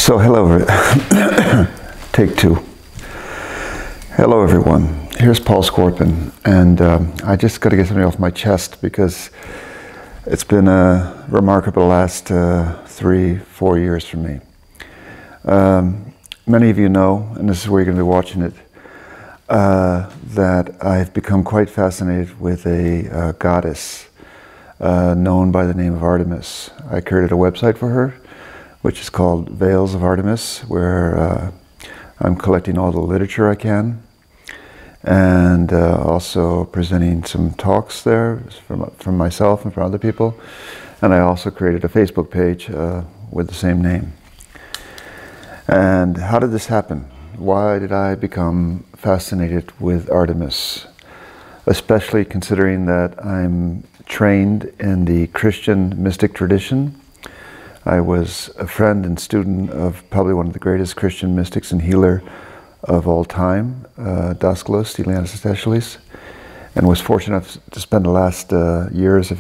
So hello, take two. Hello everyone, here's Paul Skorpen, and I just got to get something off my chest because it's been a remarkable last 3-4 years for me. Many of you know, and this is where you're going to be watching it, that I've become quite fascinated with a goddess known by the name of Artemis. I created a website for her, which is called Veils of Artemis, where I'm collecting all the literature I can, and also presenting some talks there from myself and from other people. And I also created a Facebook page with the same name. And how did this happen? Why did I become fascinated with Artemis? Especially considering that I'm trained in the Christian mystic tradition. I was a friend and student of probably one of the greatest Christian mystics and healer of all time, Daskalos, Stylianos, and was fortunate enough to spend the last years of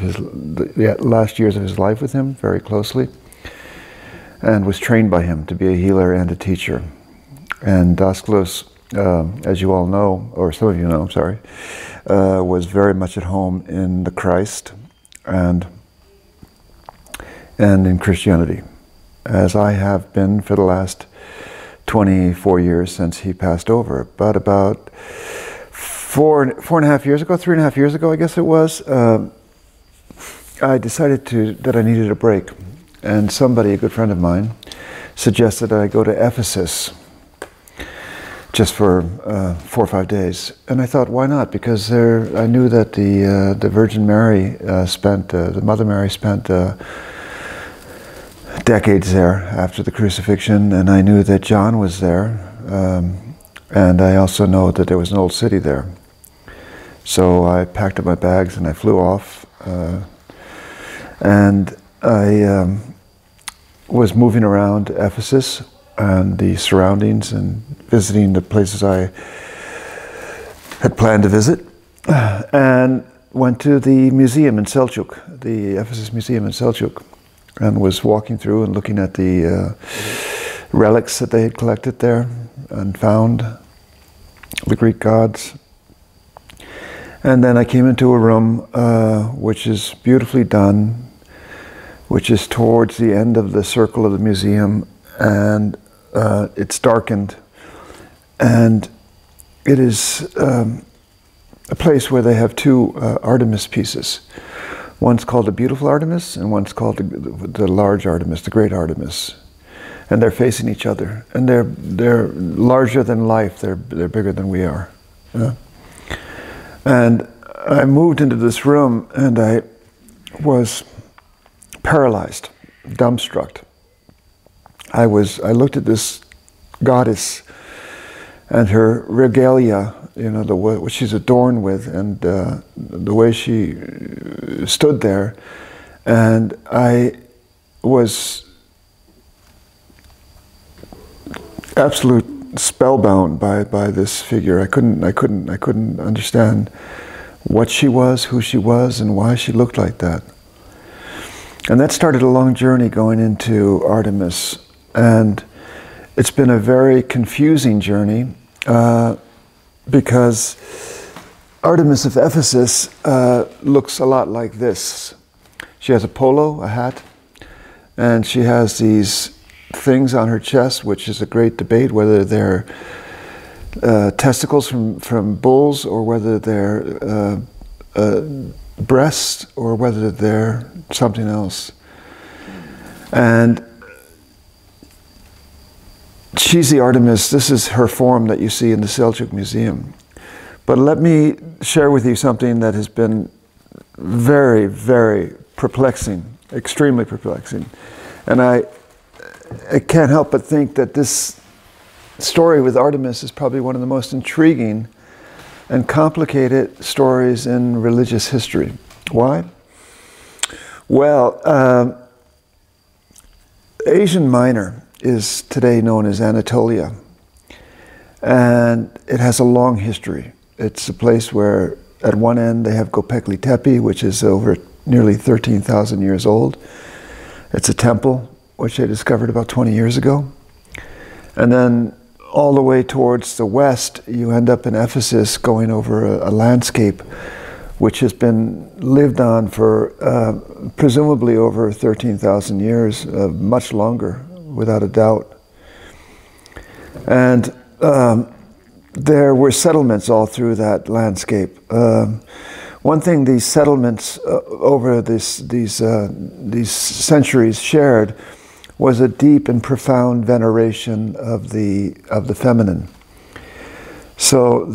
his life with him very closely, and was trained by him to be a healer and a teacher. And Daskalos, as you all know, or some of you know, I'm sorry, was very much at home in the Christ and in Christianity, as I have been for the last 24 years since he passed over. But about 3.5 years ago, I guess it was, I decided that I needed a break. And somebody, a good friend of mine, suggested that I go to Ephesus just for 4 or 5 days. And I thought, why not? Because I knew that the Virgin Mary the Mother Mary spent decades there after the crucifixion, and I knew that John was there, and I also know that there was an old city there. So I packed up my bags and I flew off, and I was moving around Ephesus and the surroundings and visiting the places I had planned to visit, and went to the museum in Selçuk, the Ephesus Museum in Selçuk, and was walking through and looking at the relics that they had collected there and found, the Greek gods. And then I came into a room which is beautifully done, which is towards the end of the circle of the museum, and it's darkened. And it is a place where they have two Artemis pieces. One's called the beautiful Artemis, and one's called the large Artemis, the great Artemis. And they're facing each other. And they're larger than life. They're bigger than we are. Yeah? And I moved into this room, and I was paralyzed, dumbstruck. I looked at this goddess and her regalia, you know, what she's adorned with, and the way she stood there, and I was absolute spellbound by this figure. I couldn't understand what she was, who she was, and why she looked like that. And that started a long journey going into Artemis, and it's been a very confusing journey. Because Artemis of Ephesus looks a lot like this. She has a polo, a hat, and she has these things on her chest, which is a great debate whether they're testicles from bulls, or whether they're breasts, or whether they're something else. And she's the Artemis. This is her form that you see in the Selçuk Museum. But let me share with you something that has been very, very perplexing, extremely perplexing. And I can't help but think that this story with Artemis is probably one of the most intriguing and complicated stories in religious history. Why? Well, Asian Minor is today known as Anatolia, and it has a long history. It's a place where at one end they have Göbekli Tepe, which is over nearly 13,000 years old. It's a temple which they discovered about 20 years ago. And then all the way towards the west, you end up in Ephesus, going over a landscape which has been lived on for presumably over 13,000 years, much longer, without a doubt. And there were settlements all through that landscape. One thing these settlements over these centuries shared was a deep and profound veneration of the feminine. So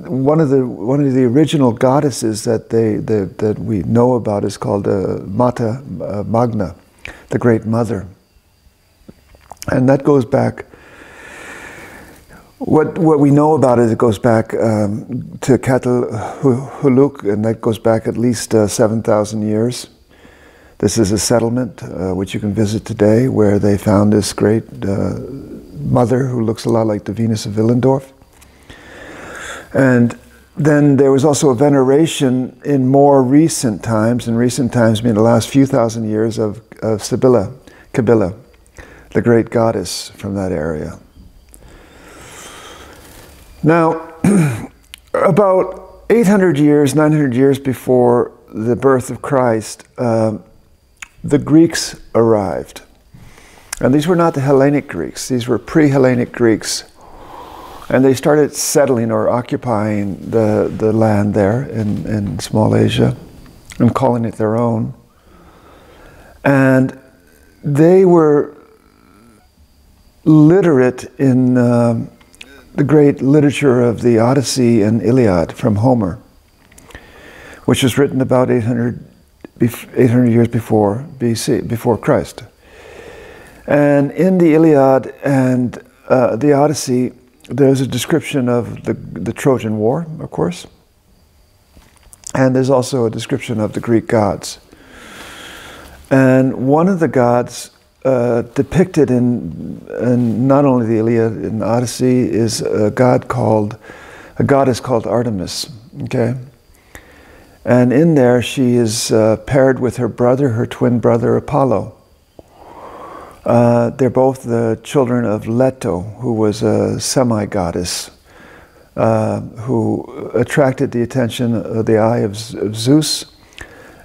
one of the original goddesses that we know about is called Mata Magna, the Great Mother, and that goes back. What we know about it goes back to Catalhuluk, and that goes back at least 7,000 years. This is a settlement which you can visit today, where they found this great mother who looks a lot like the Venus of Willendorf. And then there was also a veneration in more recent times, and recent times mean the last few thousand years, of Kabila, the great goddess from that area. Now, about 800 years, 900 years before the birth of Christ, the Greeks arrived. And these were not the Hellenic Greeks, these were pre-Hellenic Greeks. And they started settling or occupying the land there in Small Asia and calling it their own. And they were literate in the great literature of the Odyssey and Iliad from Homer, which was written about 800 years before BC, before Christ. And in the Iliad and the Odyssey, there's a description of the Trojan War, of course, and there's also a description of the Greek gods. And one of the gods depicted in not only the Iliad and Odyssey is a goddess called Artemis. Okay, and in there she is paired with her brother, her twin brother Apollo. They're both the children of Leto, who was a semi-goddess who attracted the attention of the eye of Zeus,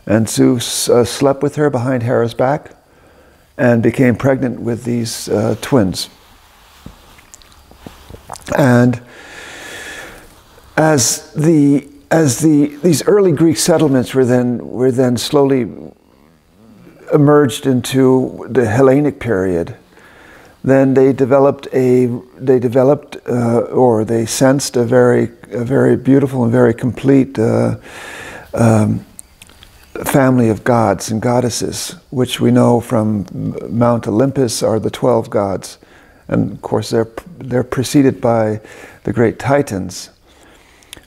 and Zeus slept with her behind Hera's back and became pregnant with these twins. And as these early Greek settlements were then slowly emerged into the Hellenic period, then they sensed a very beautiful and very complete family of gods and goddesses, which we know from Mount Olympus are the 12 gods, and of course they're preceded by the great Titans.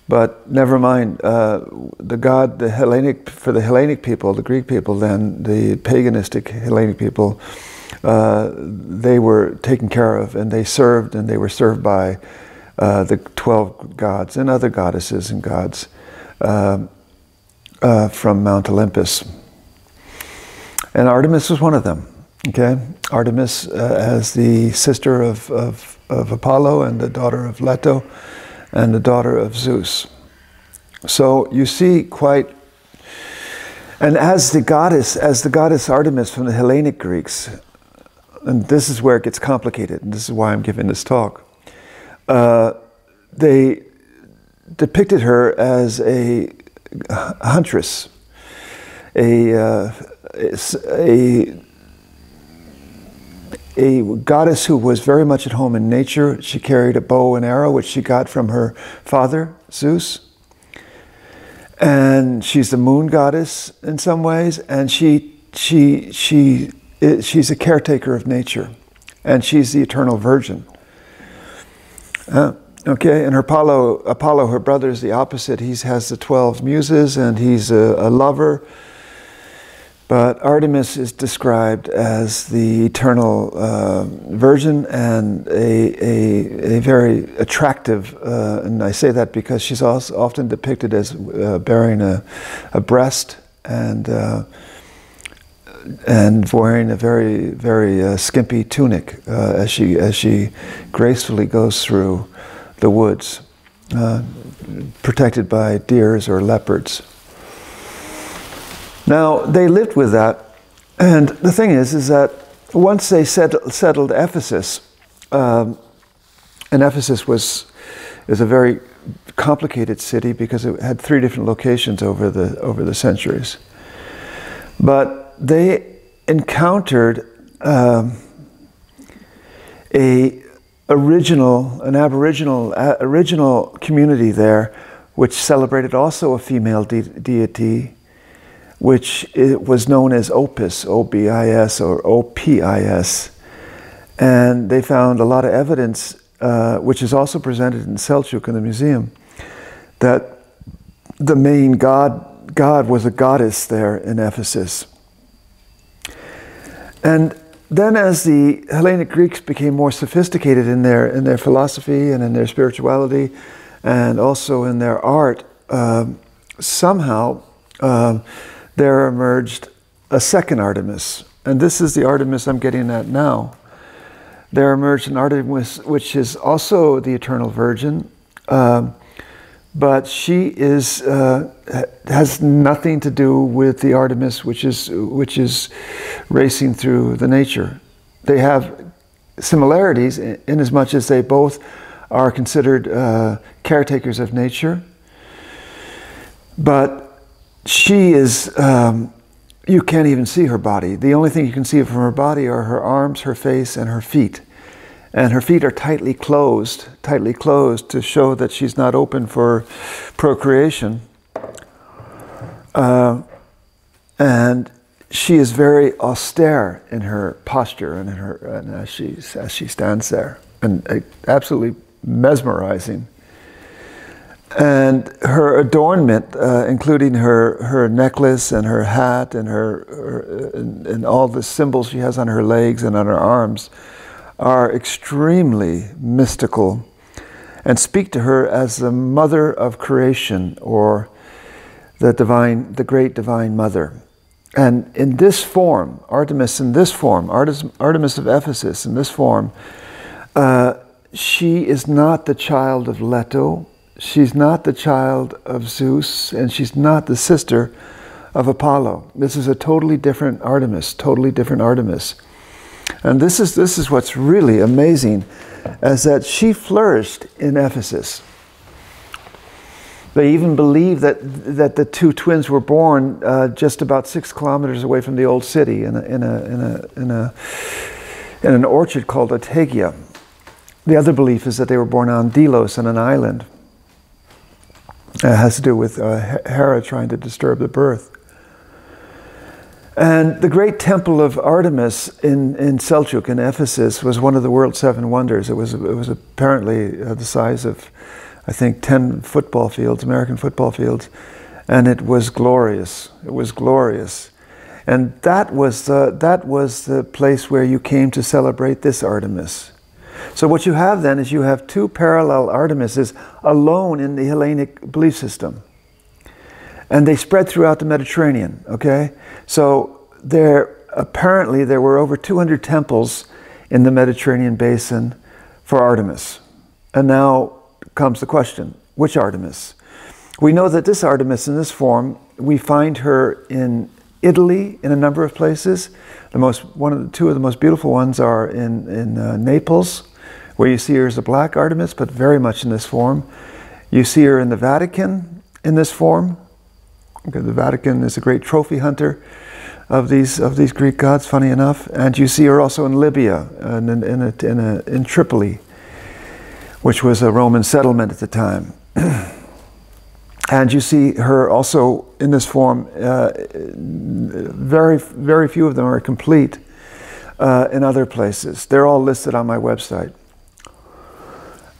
But never mind, for the Hellenic people, the Greek people, then the paganistic Hellenic people, they were taken care of, and they were served by the 12 gods and other goddesses and gods from Mount Olympus. And Artemis was one of them. Okay, Artemis as the sister of Apollo and the daughter of Leto and the daughter of Zeus. So you see and as the goddess Artemis from the Hellenic Greeks, and this is where it gets complicated, and this is why I'm giving this talk, they depicted her as a huntress, a goddess who was very much at home in nature. She carried a bow and arrow, which she got from her father, Zeus. And she's the moon goddess in some ways, and she's a caretaker of nature, and she's the eternal virgin. Okay, and Apollo, her brother, is the opposite. He has the 12 muses, and he's a lover. But Artemis is described as the eternal virgin and a very attractive, and I say that because she's also often depicted as bearing a breast, and and wearing a very, very skimpy tunic as she gracefully goes through the woods, protected by deers or leopards. Now, they lived with that, and the thing is that once they settled Ephesus, and Ephesus is a very complicated city because it had 3 different locations over the centuries. But they encountered an original community there, which celebrated also a female deity, which was known as Opis, O-B-I-S or O-P-I-S. And they found a lot of evidence, which is also presented in Selçuk in the museum, that the main god was a goddess there in Ephesus. And then as the Hellenic Greeks became more sophisticated in their philosophy and in their spirituality and also in their art, somehow there emerged a second Artemis. And this is the Artemis I'm getting at now. There emerged an Artemis which is also the Eternal Virgin, but she has nothing to do with the Artemis which is racing through the nature. They have similarities in as much as they both are considered caretakers of nature, but she is, you can't even see her body. The only thing you can see from her body are her arms, her face, and her feet. And her feet are tightly closed to show that she's not open for procreation. And she is very austere in her posture and as she stands there, and absolutely mesmerizing. And her adornment, including her necklace and her hat and and all the symbols she has on her legs and on her arms, are extremely mystical and speak to her as the mother of creation, or the great divine mother. And in this form, Artemis of Ephesus in this form, she is not the child of Leto, she's not the child of Zeus, and she's not the sister of Apollo. This is a totally different Artemis, And this is what's really amazing, is that she flourished in Ephesus. They even believe that the 2 twins were born just about 6 kilometers away from the old city in an orchard called Otegia. The other belief is that they were born on Delos, on an island. It has to do with Hera trying to disturb the birth. And the great temple of Artemis in Selçuk, in Ephesus, was one of the world's 7 wonders. It was apparently the size of, I think, 10 football fields, American football fields, and it was glorious. It was glorious, and that was the place where you came to celebrate this Artemis. So what you have then is you have 2 parallel Artemises alone in the Hellenic belief system. And they spread throughout the Mediterranean, okay? So apparently there were over 200 temples in the Mediterranean basin for Artemis. And now comes the question, which Artemis? We know that this Artemis in this form, we find her in Italy in a number of places. 2 of the most beautiful ones are in Naples, where you see her as a black Artemis, but very much in this form. You see her in the Vatican in this form. Okay, the Vatican is a great trophy hunter of these Greek gods, funny enough. And you see her also in Libya, in Tripoli, which was a Roman settlement at the time. And you see her also in this form. Very, very few of them are complete in other places. They're all listed on my website.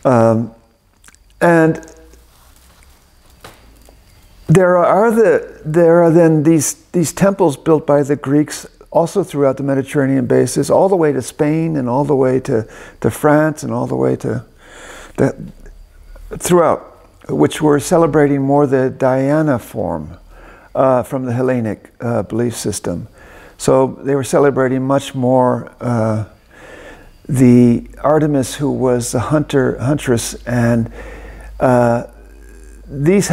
And there are then these temples built by the Greeks also throughout the Mediterranean basin, all the way to Spain and all the way to France and all the way to throughout, which were celebrating more the Diana form from the Hellenic belief system. So they were celebrating much more the Artemis, who was the huntress, and these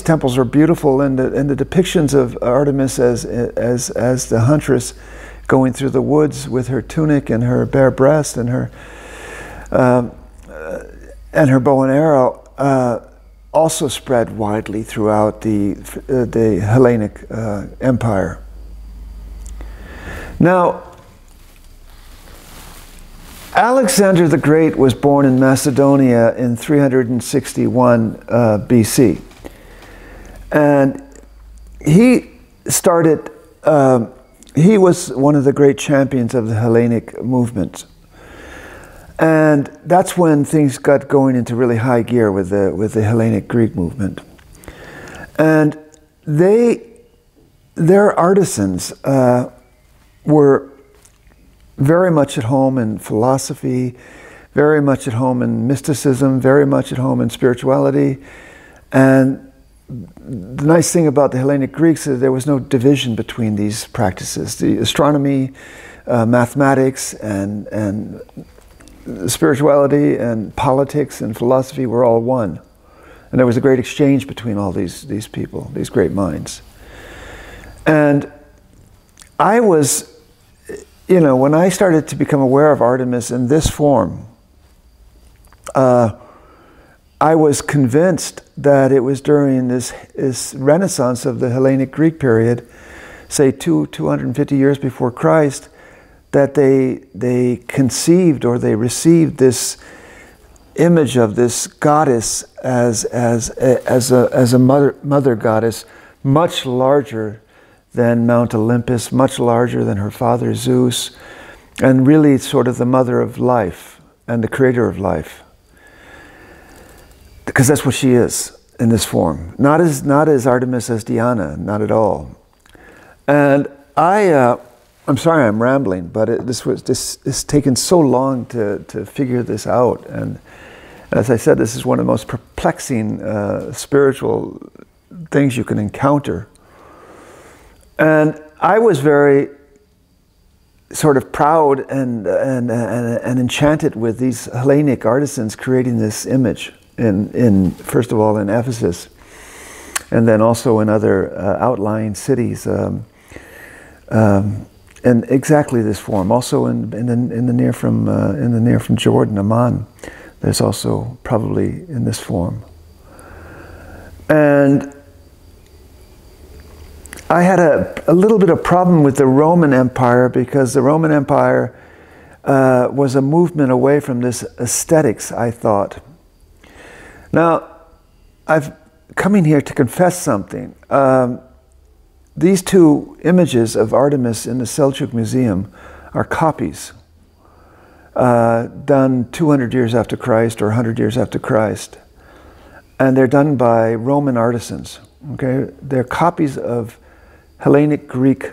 temples were beautiful, and the depictions of Artemis as the huntress going through the woods with her tunic and her bare breast and her bow and arrow also spread widely throughout the Hellenic Empire. Now, Alexander the Great was born in Macedonia in 361 BC. And he started, he was one of the great champions of the Hellenic movement. And that's when things got going into really high gear with the Hellenic Greek movement. And their artisans were very much at home in philosophy, very much at home in mysticism, very much at home in spirituality. And the nice thing about the Hellenic Greeks is there was no division between these practices. The astronomy, mathematics, and spirituality and politics and philosophy were all one. And there was a great exchange between all these people, these great minds. And I was, you know, when I started to become aware of Artemis in this form, I was convinced that it was during this renaissance of the Hellenic Greek period, say 250 years before Christ, that they conceived or they received this image of this goddess as a mother goddess, much larger than Mount Olympus, much larger than her father Zeus, and really sort of the mother of life and the creator of life. Because that's what she is in this form. Not as Artemis as Diana, not at all. And I'm sorry I'm rambling, but it's taken so long to figure this out. And as I said, this is one of the most perplexing spiritual things you can encounter. And I was very sort of proud and enchanted with these Hellenic artisans creating this image in first of all in Ephesus, and then also in other outlying cities. And exactly this form. Also in the near from Jordan, Amman, there's also probably in this form. And I had a little bit of problem with the Roman Empire, because the Roman Empire was a movement away from this aesthetics, I thought. Now, I've coming here to confess something. These two images of Artemis in the Seljuk Museum are copies done 200 years after Christ or 100 years after Christ. And they're done by Roman artisans. Okay? They're copies of Hellenic Greek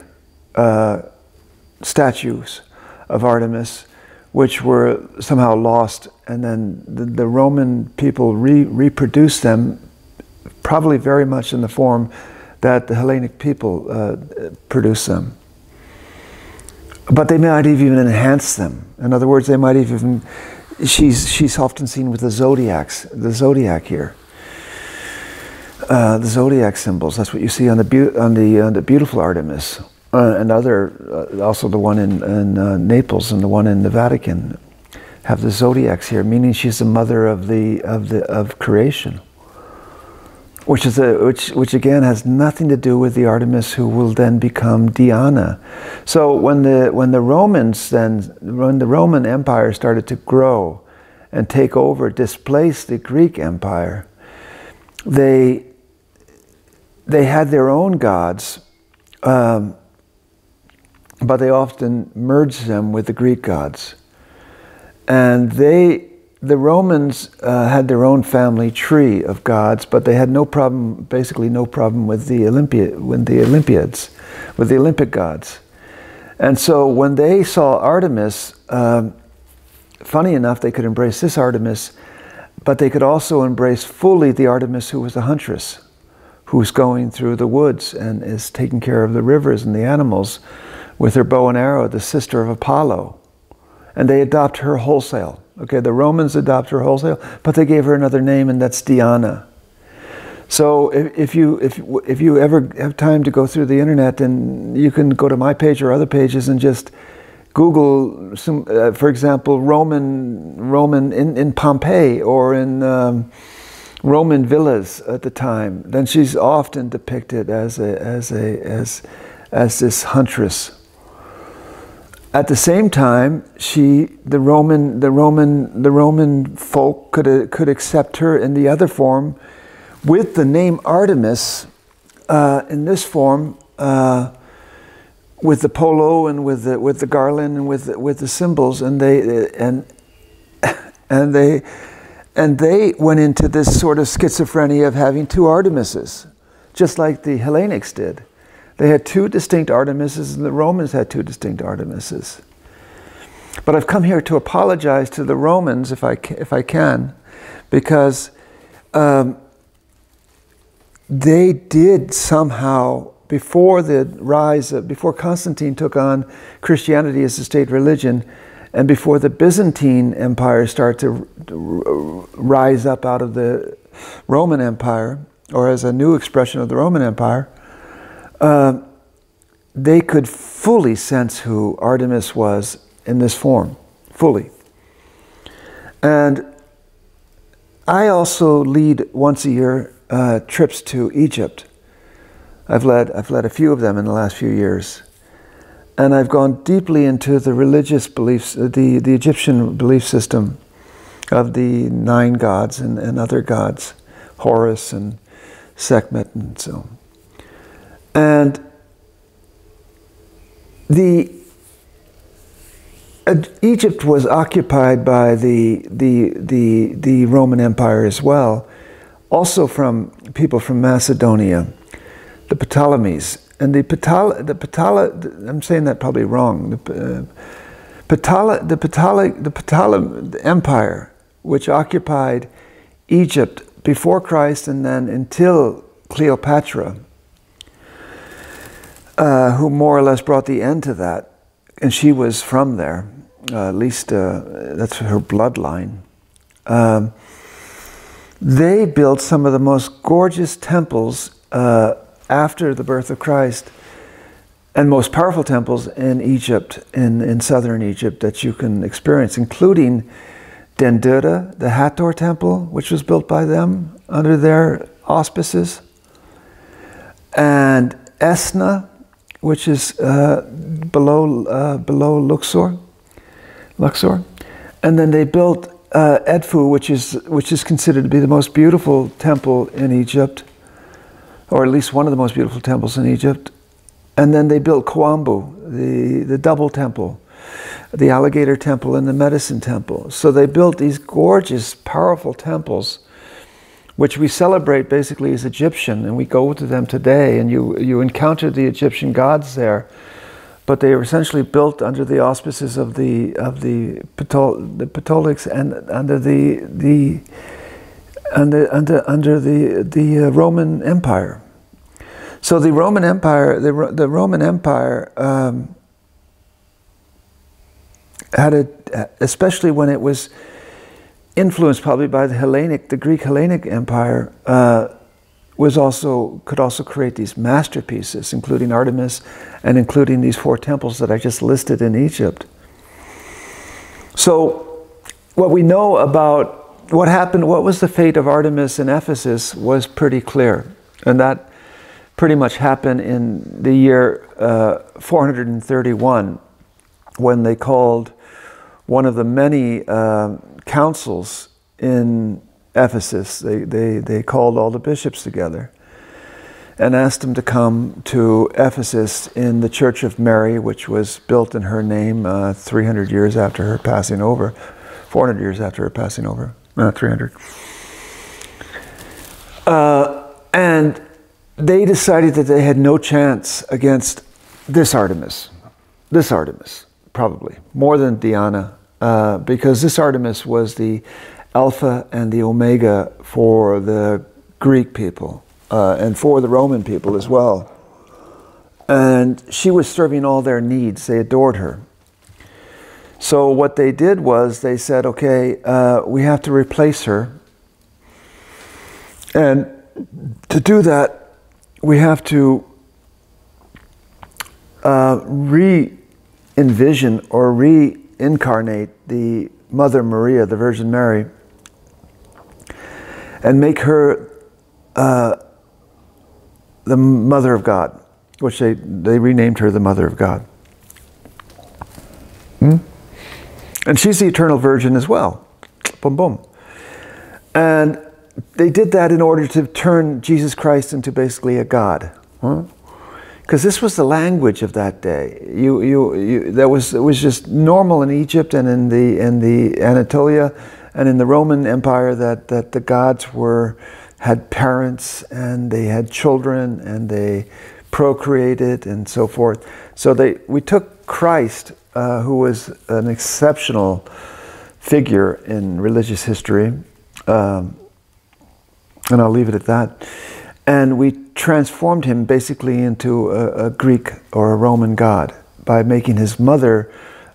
statues of Artemis, which were somehow lost, and then the Roman people reproduced them, probably very much in the form that the Hellenic people produce them. But they might have even enhanced them. In other words, they might have even, she's often seen with the zodiac here. The zodiac symbols, that's what you see on the beautiful Artemis. And also the one in Naples and the one in the Vatican have the zodiacs here, meaning she's the mother of creation. Which again has nothing to do with the Artemis who will then become Diana. So when the Roman Empire started to grow and take over, displace the Greek Empire, they had their own gods, but they often merged them with the Greek gods. And the Romans had their own family tree of gods, but they had basically no problem with the Olympiads, with the Olympic gods. And so when they saw Artemis, funny enough, they could embrace this Artemis, but they could also embrace fully the Artemis who was the huntress, who's going through the woods and is taking care of the rivers and the animals with her bow and arrow, the sister of Apollo. And they adopt her wholesale. Okay, the Romans adopt her wholesale, but they gave her another name, and that's Diana. So if you ever have time to go through the internet, then you can go to my page or other pages and just Google some, for example, Roman in Pompeii or in Roman villas at the time. Then she's often depicted as this huntress. At the same time, the Roman folk could accept her in the other form, with the name Artemis in this form, with the polo and with the garland and with the symbols, and they went into this sort of schizophrenia of having two Artemises, just like the Hellenics did. They had two distinct Artemises, and the Romans had two distinct Artemises. But I've come here to apologize to the Romans, if I can, because they did somehow, before Constantine took on Christianity as a state religion, and before the Byzantine Empire started to rise up out of the Roman Empire, or as a new expression of the Roman Empire, they could fully sense who Artemis was in this form, fully. And I also lead once a year trips to Egypt. I've led a few of them in the last few years, and I've gone deeply into the religious beliefs, the Egyptian belief system of the 9 gods and other gods, Horus and Sekhmet and so on. And Egypt was occupied by the Roman Empire as well, also from people from Macedonia, the Ptolemies, and the I'm saying that probably wrong. The Ptolemaic Empire, which occupied Egypt before Christ and then until Cleopatra, who more or less brought the end to that, and she was from there, at least that's her bloodline. They built some of the most gorgeous temples after the birth of Christ, and most powerful temples in Egypt, in southern Egypt, that you can experience, including Dendera, the Hathor temple, which was built by them under their auspices, and Esna, which is below Luxor, and then they built Edfu, which is considered to be the most beautiful temple in Egypt, or at least one of the most beautiful temples in Egypt. And then they built Kawambu, the double temple, the alligator temple and the medicine temple. So they built these gorgeous, powerful temples, which we celebrate basically as Egyptian, and we go to them today, and you encounter the Egyptian gods there, but they were essentially built under the auspices of the Ptolemies and under the Roman Empire. So the Roman Empire, had especially when it was influenced probably by the Greek Hellenic Empire, could also create these masterpieces, including Artemis and including these 4 temples that I just listed in Egypt. So what we know about what happened, what was the fate of Artemis in Ephesus, was pretty clear. And that pretty much happened in the year 431, when they called one of the many councils in Ephesus. They called all the bishops together and asked them to come to Ephesus in the Church of Mary, which was built in her name 300 years after her passing over, 400 years after her passing over, 300. And they decided that they had no chance against this Artemis, probably, more than Diana, because this Artemis was the Alpha and the Omega for the Greek people. and for the Roman people as well. And she was serving all their needs. They adored her. So what they did was they said, okay, we have to replace her. And to do that, we have to re-envision or reincarnate the Mother Maria, the Virgin Mary, and make her the Mother of God, which they renamed her the Mother of God. And she's the eternal virgin as well. Boom, boom. And they did that in order to turn Jesus Christ into basically a God. Because this was the language of that day. It was just normal in Egypt and in the Anatolia and in the Roman Empire that the gods had parents and they had children and they procreated and so forth. So we took Christ, who was an exceptional figure in religious history, and I'll leave it at that. And we transformed him basically into a Greek or a Roman god by making his mother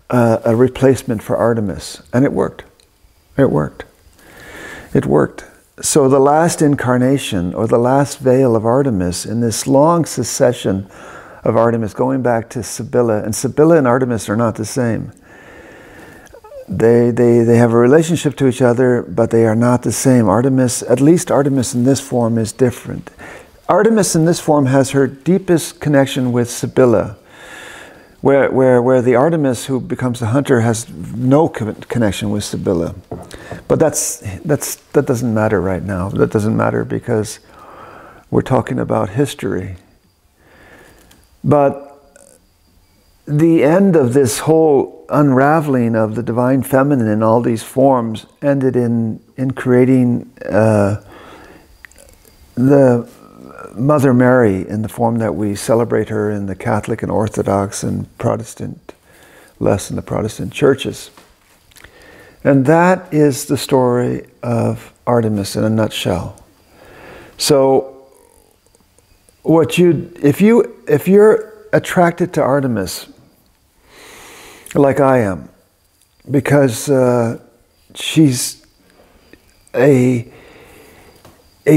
a replacement for Artemis. And it worked. It worked. It worked. So the last incarnation, or the last veil of Artemis, in this long succession of Artemis, going back to Sibylla, and Sibylla and Artemis are not the same. They have a relationship to each other, but they are not the same. Artemis, at least Artemis in this form, is different. Artemis in this form has her deepest connection with Sibylla, where the Artemis who becomes the hunter has no connection with Sibylla. But that doesn't matter right now. That doesn't matter because we're talking about history. But the end of this whole unraveling of the divine feminine in all these forms ended in creating the Mother Mary in the form that we celebrate her in the Catholic and Orthodox and Protestant, less in the Protestant churches. And that is the story of Artemis in a nutshell. So if you're attracted to Artemis, like I am, because she's a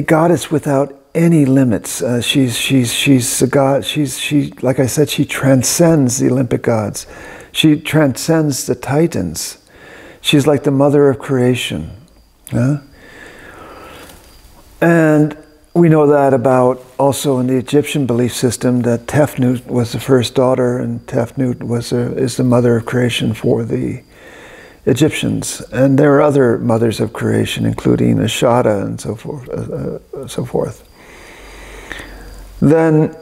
goddess without any limits. She's a god. She like I said, she transcends the Olympic gods. She transcends the Titans. She's like the mother of creation. And we know that about also in the Egyptian belief system that Tefnut was the first daughter, and Tefnut is the mother of creation for the Egyptians. And there are other mothers of creation, including Ashada and so forth. Then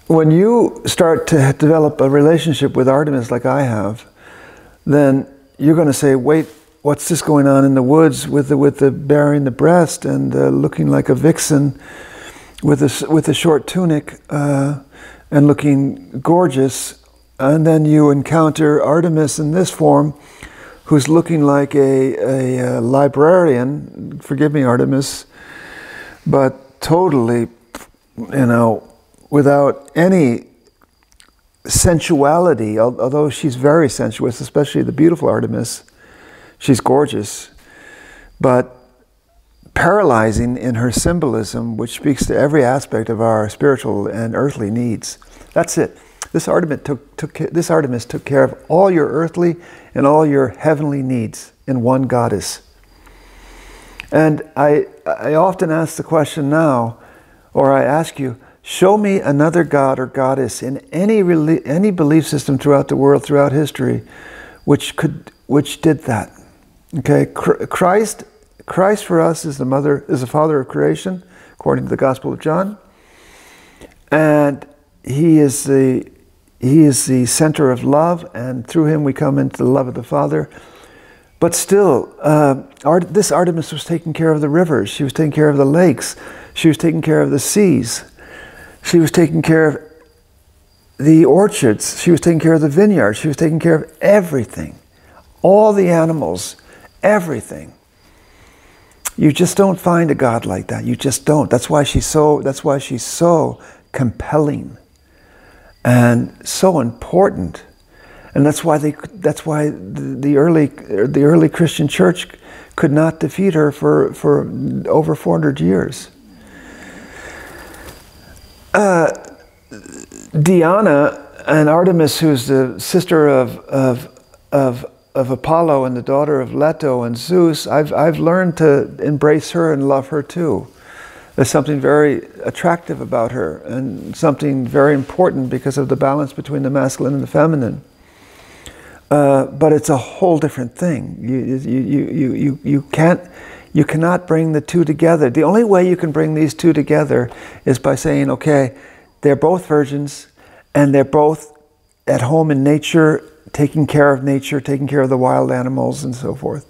when you start to develop a relationship with Artemis like I have, then you're going to say, wait, what's this going on in the woods with the bearing the breast and looking like a vixen with a short tunic and looking gorgeous, and then you encounter Artemis in this form, who's looking like a librarian. Forgive me, Artemis, but totally, without any sensuality, although she's very sensuous, especially the beautiful Artemis. She's gorgeous, but paralyzing in her symbolism, which speaks to every aspect of our spiritual and earthly needs. That's it. This Artemis took care of all your earthly and all your heavenly needs in one goddess. And I often ask the question now, or I ask you, show me another god or goddess in any belief system throughout the world, throughout history, which did that. Okay, Christ for us is the father of creation, according to the Gospel of John, and he is the center of love, and through him we come into the love of the Father. But still, this Artemis was taking care of the rivers. She was taking care of the lakes. She was taking care of the seas. She was taking care of the orchards. She was taking care of the vineyards. She was taking care of everything. All the animals, everything. You just don't find a God like that. You just don't. That's why she's so compelling and so important. And that's why the early Christian church could not defeat her for over 400 years. Diana and Artemis, who's the sister of Apollo and the daughter of Leto and Zeus, I've learned to embrace her and love her too. There's something very attractive about her, and something very important because of the balance between the masculine and the feminine. But it's a whole different thing. You cannot bring the two together. The only way you can bring these two together is by saying, okay, they're both virgins, and they're both at home in nature, taking care of nature, taking care of the wild animals and so forth.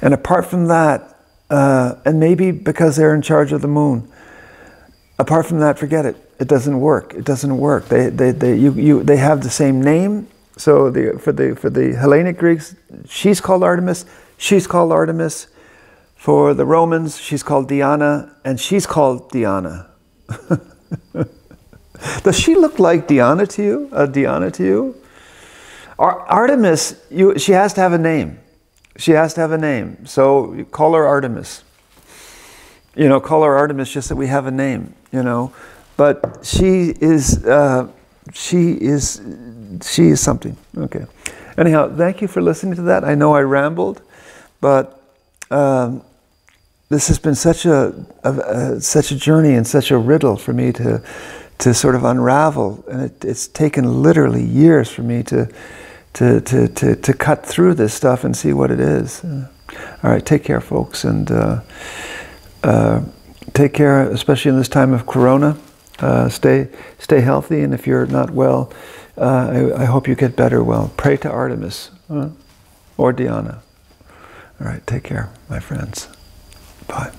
And apart from that, and maybe because they're in charge of the moon, apart from that, forget it. It doesn't work. It doesn't work. They have the same name. So for the Hellenic Greeks, she's called Artemis. She's called Artemis. For the Romans, she's called Diana, and she's called Diana. Does she look like Diana to you? Diana to you? Artemis, she has to have a name. She has to have a name. So you call her Artemis. You know, call her Artemis just that we have a name. You know, but she is something. Okay. Anyhow, thank you for listening to that. I know I rambled, but this has been such a journey and such a riddle for me to sort of unravel, and it's taken literally years for me to cut through this stuff and see what it is. All right, take care, folks, and take care, especially in this time of Corona. Stay healthy, and if you're not well, I hope you get better well. Pray to Artemis or Diana. All right, take care, my friends. Bye.